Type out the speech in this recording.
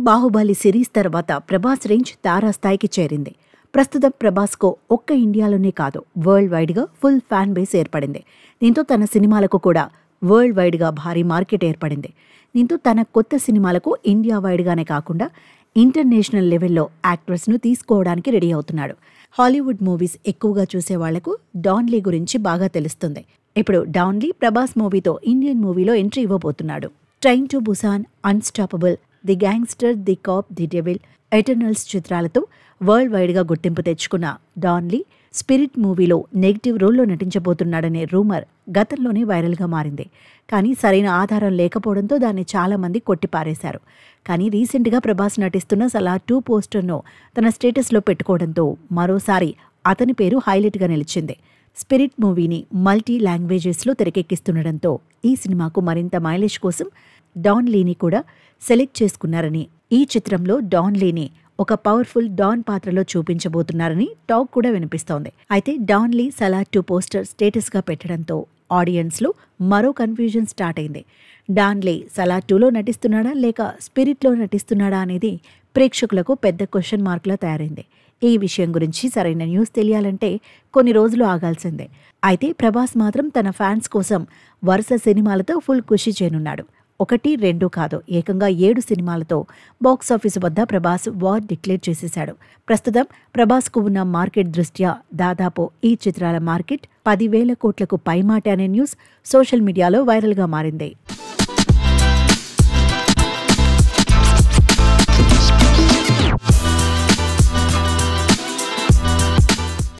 Baahubali series తర్వాత Prabhas range తారాస్థాయికి చేరింది. ప్రస్తుతం ప్రభాస్కు ఒక్క ఇండియాలోనే కాదు, వరల్డ్ వైడ్గా ఫుల్ ఫ్యాన్ బేస్ ఏర్పడింది. దీంతో తన సినిమాలకు కూడా వరల్డ్ వైడ్గా భారీ మార్కెట్ ఏర్పడింది. దీంతో తన కొత్త సినిమాలకు ఇండియా వైడ్గానే కాకుండా ఇంటర్నేషనల్ లెవెల్లో యాక్టర్స్ను తీసుకోవడానికి రెడీ అవుతున్నాడు. హాలీవుడ్ మూవీస్ ఎక్కువగా చూసే వాళ్లకు డాన్ లీ గురించి బాగా తెలుస్తుంది. ఇప్పుడు డాన్ లీ ప్రభాస్ మూవీతో ఇండియన్ మూవీలో ఎంట్రీ ఇవ్వబోతున్నాడు. Train to Busan, unstoppable, the gangster, the cap, the devil, Eternals చిత్రాలతో వరల్డ్ వైడ్గా గుర్తింపు తెచ్చుకున్న డాన్ లీ స్పిరిట్ మూవీలో నెగిటివ్ రోల్లో నటించబోతున్నాడనే రూమర్ గతంలోనే వైరల్గా మారింది. కానీ సరైన ఆధారం లేకపోవడంతో దాన్ని చాలామంది కొట్టిపారేశారు. కానీ రీసెంట్గా ప్రభాస్ నటిస్తున్న సలార్ 2 పోస్టర్ను తన స్టేటస్లో పెట్టుకోవడంతో మరోసారి అతని పేరు హైలైట్గా నిలిచింది. స్పిరిట్ మూవీని మల్టీ లాంగ్వేజెస్లో తెరకెక్కిస్తుండటంతో ఈ సినిమాకు మరింత మైలేజ్ కోసం డాన్ లీని కూడా సెలెక్ట్ చేసుకున్నారని, ఈ చిత్రంలో డాన్ లీని ఒక పవర్ఫుల్ డాన్ పాత్రలో చూపించబోతున్నారని టాక్ కూడా వినిపిస్తోంది. అయితే డాన్ లీ సలార్ 2 పోస్టర్ స్టేటస్గా పెట్టడంతో ఆడియన్స్లో మరో కన్ఫ్యూజన్ స్టార్ట్ అయింది. డాన్ లీ సలార్ 2లో నటిస్తున్నాడా లేక స్పిరిట్లో నటిస్తున్నాడా అనేది ప్రేక్షకులకు పెద్ద క్వశ్చన్ మార్క్లా తయారైంది. ఈ విషయం గురించి సరైన న్యూస్ తెలియాలంటే కొన్ని రోజులు ఆగాల్సిందే. అయితే ప్రభాస్ మాత్రం తన ఫ్యాన్స్ కోసం వరుస సినిమాలతో ఫుల్ ఖుషి చేయనున్నాడు. 1, 2 కాదు, ఏకంగా 7 సినిమాలతో బాక్సాఫీసు వద్ద ప్రభాస్ వార్ డిక్లేర్ చేసేశాడు. ప్రస్తుతం ప్రభాస్కు ఉన్న మార్కెట్ దృష్ట్యా దాదాపు ఈ చిత్రాల మార్కెట్ 10,000 కోట్లకు పైమాటే అనే న్యూస్ సోషల్ మీడియాలో వైరల్గా మారింది.